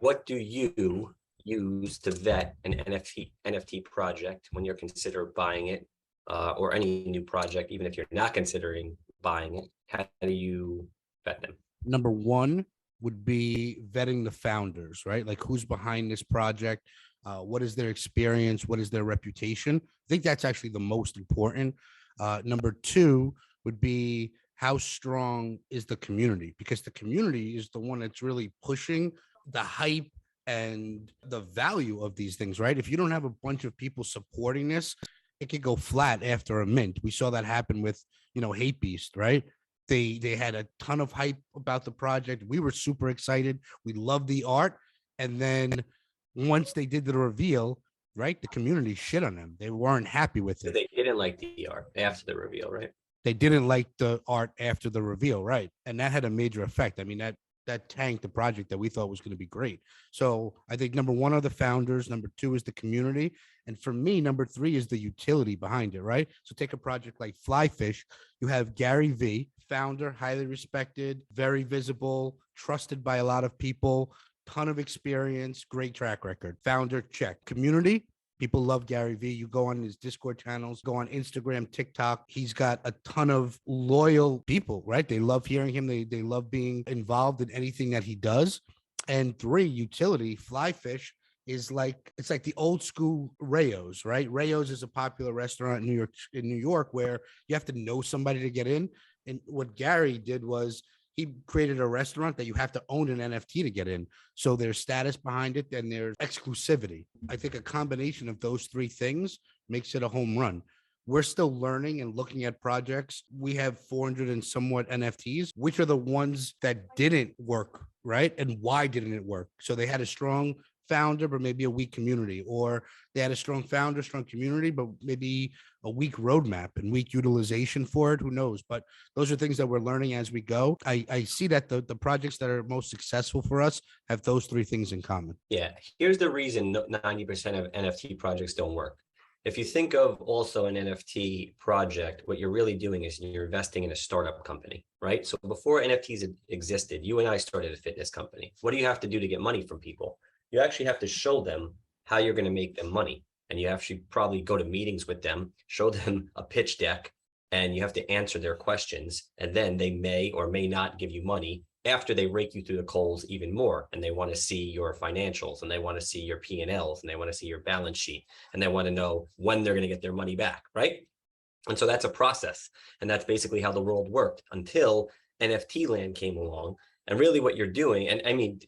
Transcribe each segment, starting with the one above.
what do you use to vet an NFT project when you're considering buying it, or any new project, even if you're not considering buying it? How do you vet them? Number one would be vetting the founders, right? Like who's behind this project? What is their experience? What is their reputation? I think that's actually the most important. Number two would be how strong is the community? Because the community is the one that's really pushing the hype and the value of these things, right? If you don't have a bunch of people supporting this, it could go flat after a mint. We saw that happen with, Hate Beast, right? They had a ton of hype about the project. We were super excited. We loved the art. And then once they did the reveal, right, the community shit on them. They weren't happy with it. They didn't like the art after the reveal, right? They didn't like the art after the reveal, right? And that had a major effect. I mean, that tanked the project that we thought was going to be great. So I think number one are the founders. Number two is the community. And for me, number three is the utility behind it, right? So take a project like Flyfish. You have Gary V, founder, highly respected, very visible, trusted by a lot of people, ton of experience, great track record. Founder, check. Community, people love Gary V. You go on his Discord channels, go on Instagram, TikTok. He's got a ton of loyal people, right? They love hearing him. They love being involved in anything that he does. And three, utility. Flyfish is like, it's like the old school Rayo's, right? Rayo's is a popular restaurant in New York where you have to know somebody to get in. And what Gary did was he created a restaurant that you have to own an NFT to get in. So there's status behind it and there's exclusivity. I think a combination of those three things makes it a home run. We're still learning and looking at projects. We have 400 and somewhat NFTs. Which are the ones that didn't work, right? And why didn't it work? So they had a strong founder, but maybe a weak community, or they had a strong founder, strong community, but maybe a weak roadmap and weak utilization for it. Who knows? But those are things that we're learning as we go. I see that the projects that are most successful for us have those three things in common. Yeah, here's the reason 90% of NFT projects don't work. If you think of also an NFT project, what you're really doing is you're investing in a startup company, right? So before NFTs existed, you and I started a fitness company. What do you have to do to get money from people? You actually have to show them how you're going to make them money. And you actually probably go to meetings with them, show them a pitch deck, and you have to answer their questions. And then they may or may not give you money after they rake you through the coals even more. And they want to see your financials, and they want to see your P&Ls, and they want to see your balance sheet, and they want to know when they're going to get their money back, right? And so that's a process. And that's basically how the world worked until NFT land came along. And really what you're doing, and I mean,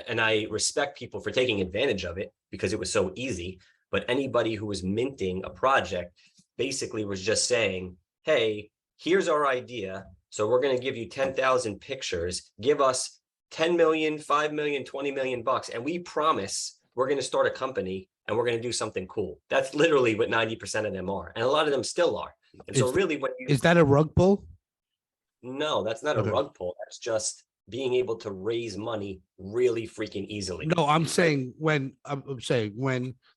and I respect people for taking advantage of it because it was so easy, but anybody who was minting a project basically was just saying, hey, here's our idea. So we're going to give you 10,000 pictures, give us 10 million, 5 million, 20 million bucks. And we promise we're going to start a company and we're going to do something cool. That's literally what 90% of them are. And a lot of them still are. And so really what you... Is that a rug pull? No, that's not a rug pull. That's just being able to raise money really freaking easily. No, I'm saying when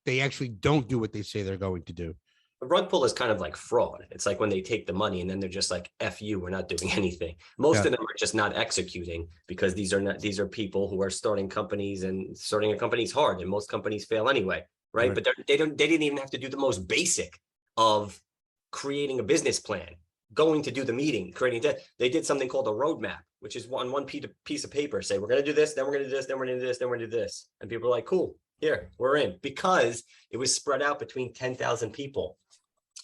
they actually don't do what they say they're going to do. The rug pull is kind of like fraud. It's like when they take the money and then they're just like, F you, we're not doing anything. Most of them are just not executing because these are people who are starting companies, and starting a company is hard and most companies fail anyway, right? But they didn't even have to do the most basic of creating a business plan, going to do the meeting, creating that. They did something called a roadmap, which is on one piece of paper, say, we're going to do this, then we're going to do this, then we're going to do this, then we're going to do this. And people are like, cool, here, we're in, because it was spread out between 10,000 people,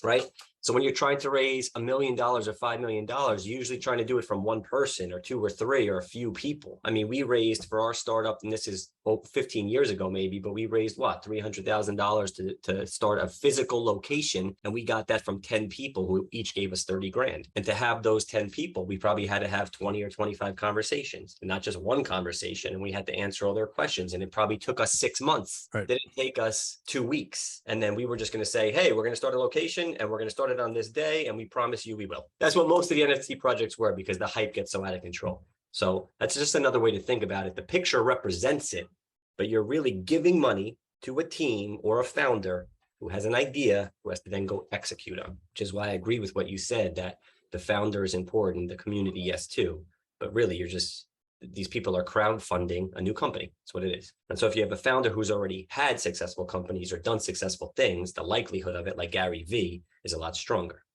right? So when you're trying to raise $1 million or $5 million, you're usually trying to do it from one person or two or three or a few people. I mean, we raised for our startup, and this is 15 years ago maybe, but we raised what, $300,000 to start a physical location. And we got that from 10 people who each gave us 30 grand. And to have those 10 people, we probably had to have 20 or 25 conversations, and not just one conversation. And we had to answer all their questions. And it probably took us 6 months. Right. Didn't take us 2 weeks. And then we were just going to say, hey, we're going to start a location and we're going to start it on this day. And we promise you we will. That's what most of the NFT projects were, because the hype gets so out of control. So that's just another way to think about it. The picture represents it, but you're really giving money to a team or a founder who has an idea, who has to then go execute on, which is why I agree with what you said, that the founder is important, the community, yes, too. But really, you're just these people are crowdfunding a new company. That's what it is. And so if you have a founder who's already had successful companies or done successful things, the likelihood of it, like Gary V, is a lot stronger.